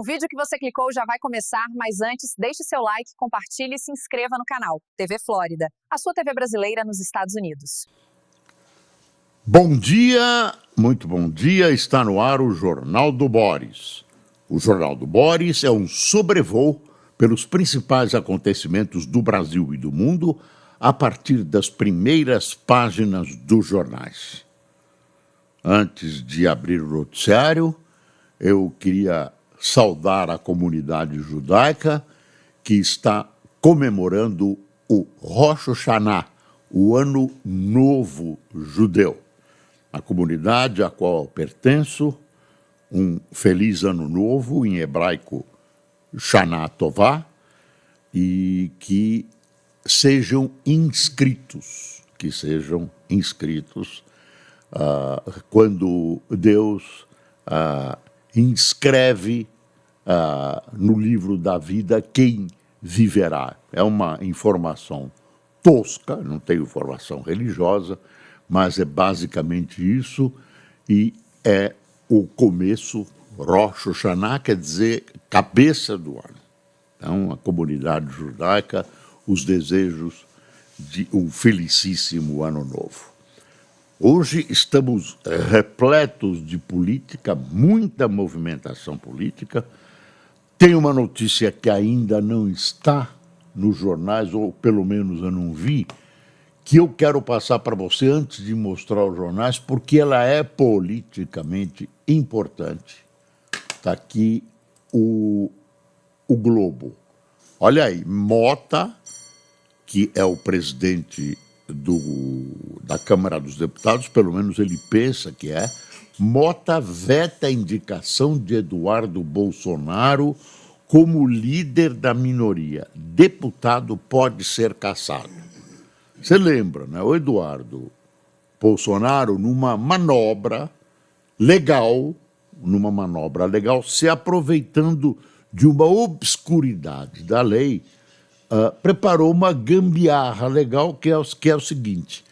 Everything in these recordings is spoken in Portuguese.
O vídeo que você clicou já vai começar, mas antes, deixe seu like, compartilhe e se inscreva no canal TV Flórida, a sua TV brasileira nos Estados Unidos. Bom dia, muito bom dia, está no ar o Jornal do Boris. O Jornal do Boris é um sobrevoo pelos principais acontecimentos do Brasil e do mundo a partir das primeiras páginas dos jornais. Antes de abrir o noticiário, eu queria saudar a comunidade judaica que está comemorando o Rosh Hashanah, o Ano Novo Judeu. A comunidade a qual eu pertenço, um feliz Ano Novo, em hebraico Shana Tová, e que sejam inscritos, quando Deus inscreve no livro da vida quem viverá. É uma informação tosca, não tenho informação religiosa, mas é basicamente isso, e é o começo. Rosh Hashanah quer dizer cabeça do ano. Então, a comunidade judaica, os desejos de um felicíssimo ano novo. Hoje estamos repletos de política, muita movimentação política. Tem uma notícia que ainda não está nos jornais, ou pelo menos eu não vi, que eu quero passar para você antes de mostrar os jornais, porque ela é politicamente importante. Está aqui o Globo. Olha aí, Mota, que é o presidente da Câmara dos Deputados, pelo menos ele pensa que é, Mota veta a indicação de Eduardo Bolsonaro como líder da minoria. Deputado pode ser cassado. Você lembra, né? O Eduardo Bolsonaro, numa manobra legal, se aproveitando de uma obscuridade da lei, preparou uma gambiarra legal que é o seguinte: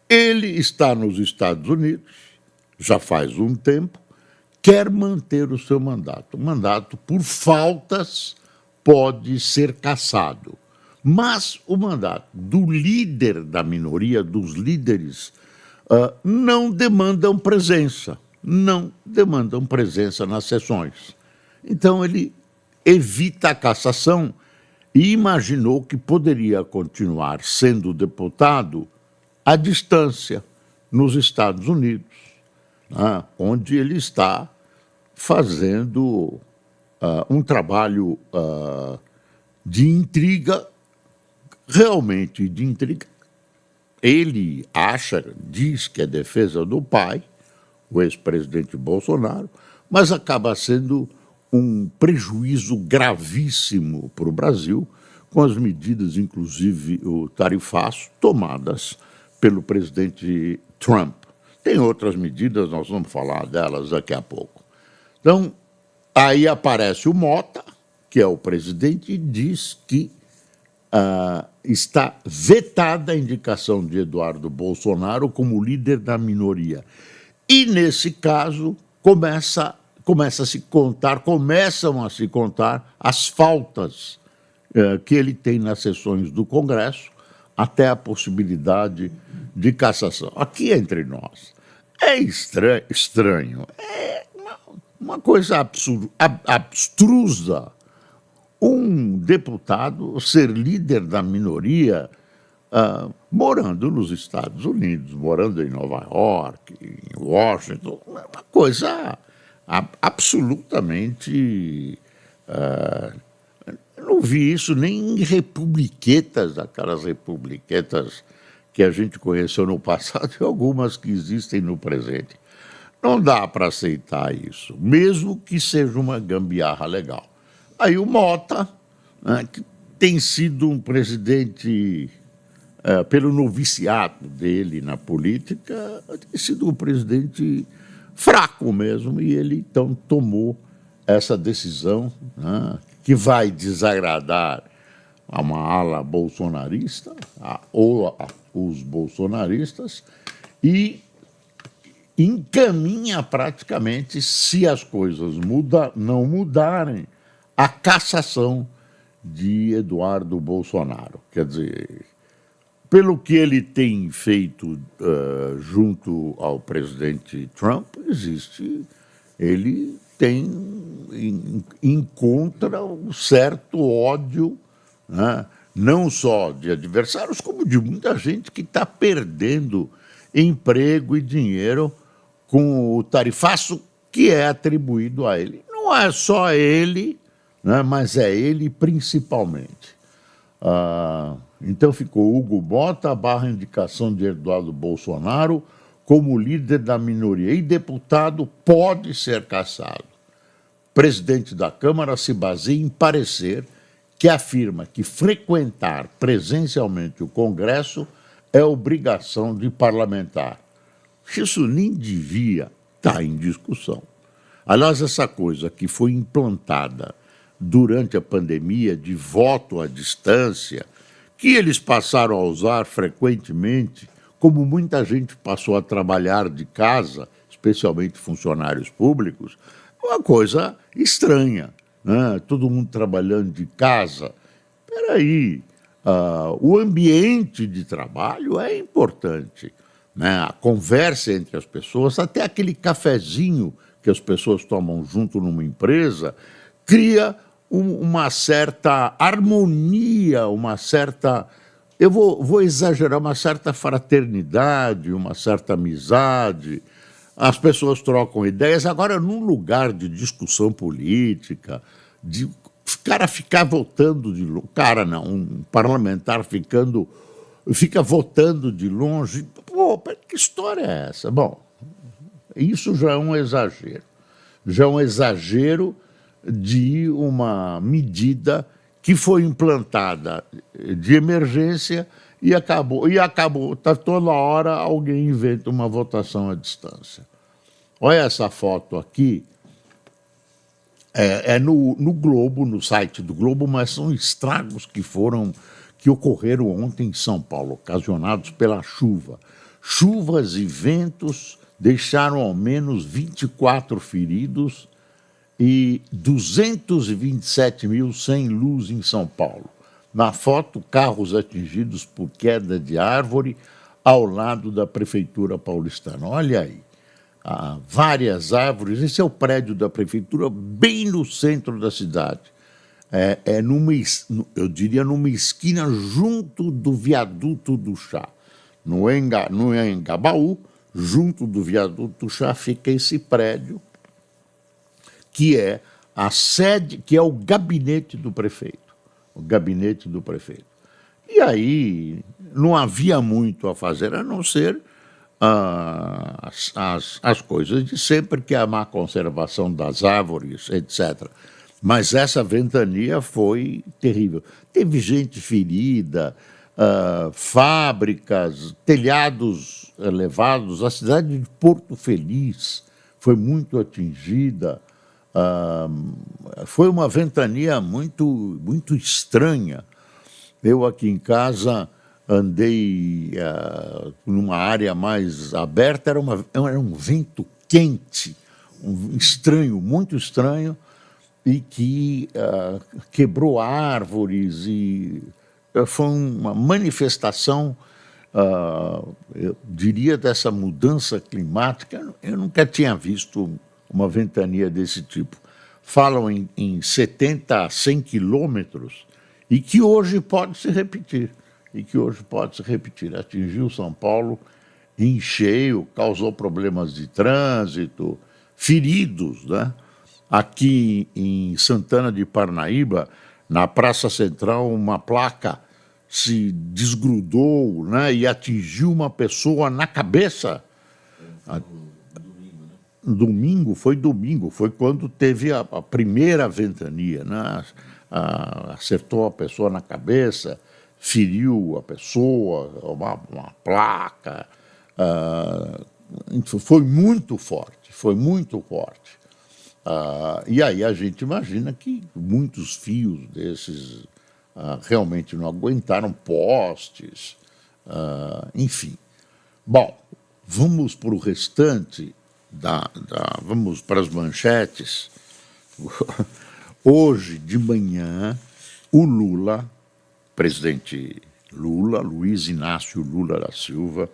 ele está nos Estados Unidos, já faz um tempo, quer manter o seu mandato. O mandato, por faltas, pode ser cassado. Mas o mandato do líder da minoria, dos líderes, não demandam presença nas sessões. Então ele evita a cassação e imaginou que poderia continuar sendo deputado à distância, nos Estados Unidos, né, onde ele está fazendo um trabalho de intriga, realmente de intriga. Ele diz que é defesa do pai, o ex-presidente Bolsonaro, mas acaba sendo um prejuízo gravíssimo para o Brasil, com as medidas, inclusive o tarifaço, tomadas pelo presidente Trump. Tem outras medidas, nós vamos falar delas daqui a pouco. Então, aí aparece o Mota, que é o presidente, e diz que está vetada a indicação de Eduardo Bolsonaro como líder da minoria. E, nesse caso, começam a se contar as faltas que ele tem nas sessões do Congresso, até a possibilidade de cassação. Aqui entre nós, é estranho, é uma coisa abstrusa um deputado ser líder da minoria morando nos Estados Unidos, morando em Nova York, em Washington, uma coisa absolutamente... não vi isso nem em republiquetas, aquelas republiquetas que a gente conheceu no passado e algumas que existem no presente. Não dá para aceitar isso, mesmo que seja uma gambiarra legal. Aí o Mota, né, que tem sido um presidente, pelo noviciato dele na política, tem sido um presidente fraco mesmo, e ele então tomou essa decisão, né, que vai desagradar a uma ala bolsonarista, ou os bolsonaristas, e encaminha praticamente, se as coisas não mudarem, a cassação de Eduardo Bolsonaro. Quer dizer, pelo que ele tem feito junto ao presidente Trump, ele encontra um certo ódio, né, não só de adversários, como de muita gente que está perdendo emprego e dinheiro com o tarifaço que é atribuído a ele. Não é só ele, né, mas é ele principalmente. Então ficou Hugo Mota / indicação de Eduardo Bolsonaro como líder da minoria e deputado pode ser cassado. Presidente da Câmara se baseia em parecer que afirma que frequentar presencialmente o Congresso é obrigação de parlamentar. Isso nem devia estar em discussão. Aliás, essa coisa que foi implantada durante a pandemia de voto à distância, que eles passaram a usar frequentemente, como muita gente passou a trabalhar de casa, especialmente funcionários públicos, é uma coisa estranha, né? Todo mundo trabalhando de casa. Espera aí, o ambiente de trabalho é importante, né? A conversa entre as pessoas, até aquele cafezinho que as pessoas tomam junto numa empresa, cria uma certa harmonia, uma certa... Eu vou exagerar, uma certa fraternidade, uma certa amizade. As pessoas trocam ideias. Agora, num lugar de discussão política, de cara ficar votando de longe... Cara, não, um parlamentar fica votando de longe. Pô, que história é essa? Bom, isso já é um exagero. Já é um exagero de uma medida que foi implantada de emergência e acabou. Toda hora alguém inventa uma votação à distância. Olha essa foto aqui, é no Globo, no site do Globo, mas são estragos que ocorreram ontem em São Paulo, ocasionados pela chuva. Chuvas e ventos deixaram ao menos 24 feridos e 227 mil sem luz em São Paulo. Na foto, carros atingidos por queda de árvore ao lado da Prefeitura paulistana. Olha aí, várias árvores. Esse é o prédio da Prefeitura, bem no centro da cidade. Eu diria numa esquina junto do viaduto do Chá. No Engabaú, junto do viaduto do Chá, fica esse prédio, que é a sede, que é o gabinete do prefeito. O gabinete do prefeito. E aí não havia muito a fazer, a não ser as coisas de sempre, que é a má conservação das árvores, etc. Mas essa ventania foi terrível. Teve gente ferida, fábricas, telhados levados. A cidade de Porto Feliz foi muito atingida. Foi uma ventania muito, muito estranha. Eu aqui em casa andei numa área mais aberta, era um vento quente, estranho, muito estranho, e que quebrou árvores, e foi uma manifestação, eu diria, dessa mudança climática. Eu nunca tinha visto uma ventania desse tipo. Falam em 70 a 100 quilômetros, e que hoje pode se repetir. Atingiu São Paulo em cheio, causou problemas de trânsito, feridos, né? Aqui em Santana de Parnaíba, na Praça Central, uma placa se desgrudou, né, e atingiu uma pessoa na cabeça. Foi domingo, foi quando teve a primeira ventania, né? Acertou a pessoa na cabeça, feriu a pessoa, uma placa. Foi muito forte. E aí a gente imagina que muitos fios desses realmente não aguentaram, postes, enfim. Bom, vamos para o restante, vamos para as manchetes. Hoje de manhã, o Lula, presidente Lula, Luiz Inácio Lula da Silva,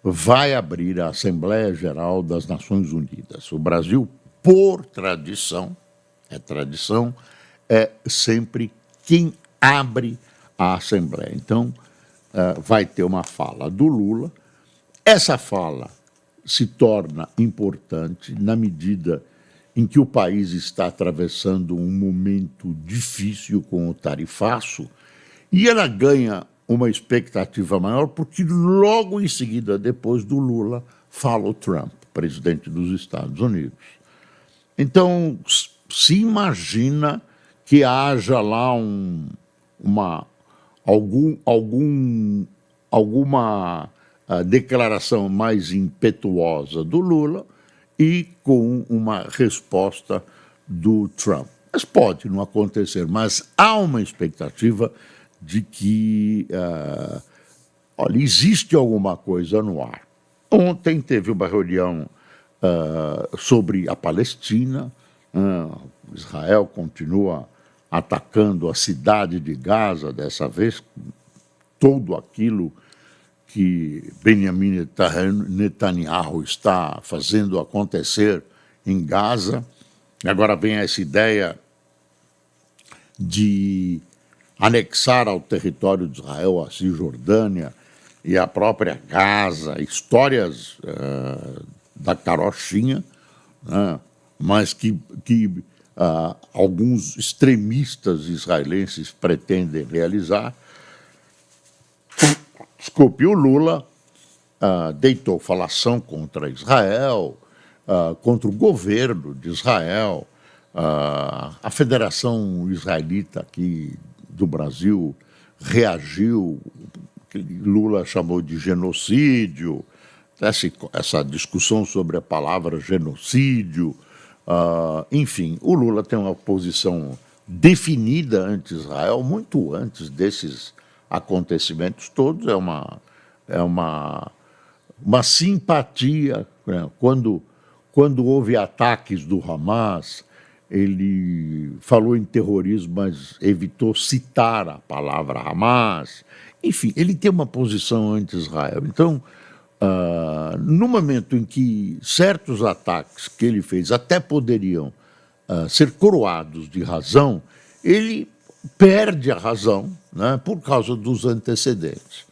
vai abrir a Assembleia Geral das Nações Unidas. O Brasil, por tradição, é sempre quem abre a Assembleia. Então, vai ter uma fala do Lula. Essa fala se torna importante na medida em que o país está atravessando um momento difícil com o tarifaço, e ela ganha uma expectativa maior porque logo em seguida, depois do Lula, fala o Trump, presidente dos Estados Unidos. Então, se imagina que haja lá alguma declaração mais impetuosa do Lula e com uma resposta do Trump. Mas pode não acontecer, mas há uma expectativa de que, olha, existe alguma coisa no ar. Ontem teve uma reunião sobre a Palestina. Israel continua atacando a cidade de Gaza, dessa vez tudo aquilo que Benjamin Netanyahu está fazendo acontecer em Gaza. Agora vem essa ideia de anexar ao território de Israel a Cisjordânia e a própria Gaza, histórias da carochinha, né, mas que alguns extremistas israelenses pretendem realizar. Desculpe, o Lula deitou falação contra Israel, contra o governo de Israel. A Federação Israelita aqui do Brasil reagiu, Lula chamou de genocídio, essa discussão sobre a palavra genocídio. Enfim, o Lula tem uma posição definida ante-Israel, muito antes desses acontecimentos todos. É uma simpatia, né? Quando houve ataques do Hamas, ele falou em terrorismo, mas evitou citar a palavra Hamas. Enfim, ele tem uma posição anti-Israel. Então, no momento em que certos ataques que ele fez até poderiam ser coroados de razão, ele perde a razão, né, por causa dos antecedentes.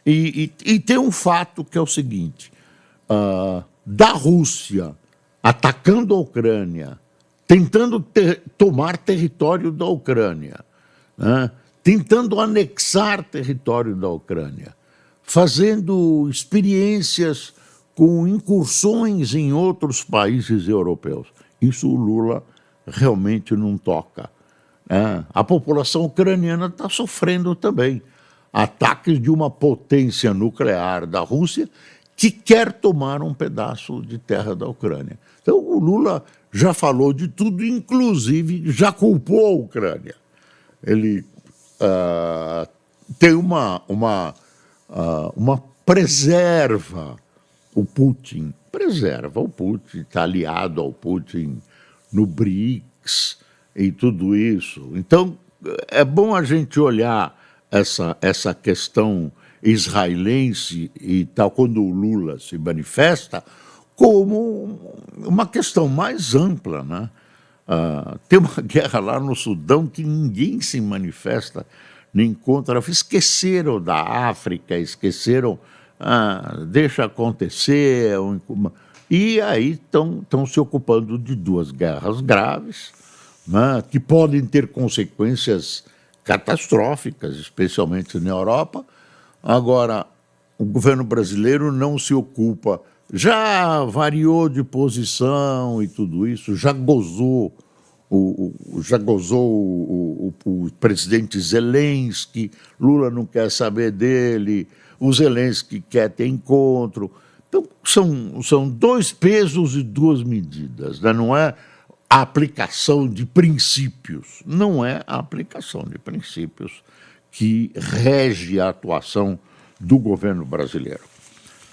E tem um fato que é o seguinte: da Rússia atacando a Ucrânia, tentando tomar território da Ucrânia, né, tentando anexar território da Ucrânia, fazendo experiências com incursões em outros países europeus. Isso o Lula realmente não toca. A população ucraniana está sofrendo também ataques de uma potência nuclear da Rússia que quer tomar um pedaço de terra da Ucrânia. Então o Lula já falou de tudo, inclusive já culpou a Ucrânia. Ele tem uma preserva o Putin, está aliado ao Putin no BRICS e tudo isso. Então, é bom a gente olhar essa questão israelense e tal, quando o Lula se manifesta, como uma questão mais ampla, né? Tem uma guerra lá no Sudão que ninguém se manifesta nem contra. Esqueceram da África, esqueceram, deixa acontecer. E aí estão se ocupando de duas guerras graves, né, que podem ter consequências catastróficas, especialmente na Europa. Agora, o governo brasileiro não se ocupa, já variou de posição e tudo isso, já gozou o presidente Zelensky. Lula não quer saber dele, o Zelensky quer ter encontro. Então, são dois pesos e duas medidas, né? Não é a aplicação de princípios, não é a aplicação de princípios que rege a atuação do governo brasileiro.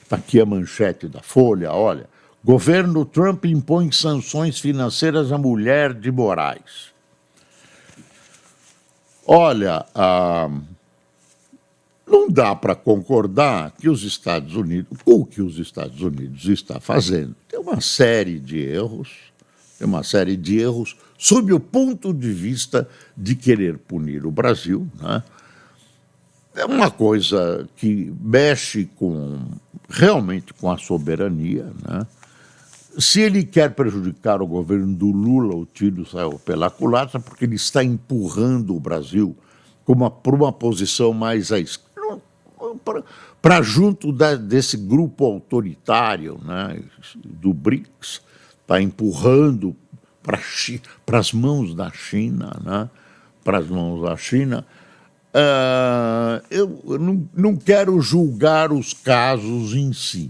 Está aqui a manchete da Folha, olha: governo Trump impõe sanções financeiras à mulher de Moraes. Olha, não dá para concordar que os Estados Unidos, com o que os Estados Unidos está fazendo. Tem uma série de erros sob o ponto de vista de querer punir o Brasil, né? É uma coisa que mexe realmente com a soberania, né? Se ele quer prejudicar o governo do Lula, o tiro saiu pela culatra, porque ele está empurrando o Brasil para uma posição mais à esquerda, para junto desse grupo autoritário, né, do BRICS, está empurrando para as mãos da China, né, para as mãos da China. Eu não quero julgar os casos em si,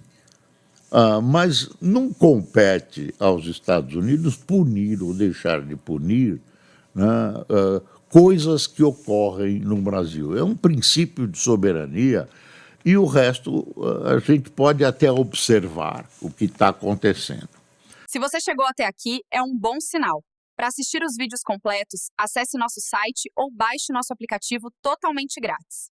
mas não compete aos Estados Unidos punir ou deixar de punir, né, coisas que ocorrem no Brasil. É um princípio de soberania e o resto a gente pode até observar o que está acontecendo. Se você chegou até aqui, é um bom sinal. Para assistir os vídeos completos, acesse nosso site ou baixe nosso aplicativo totalmente grátis.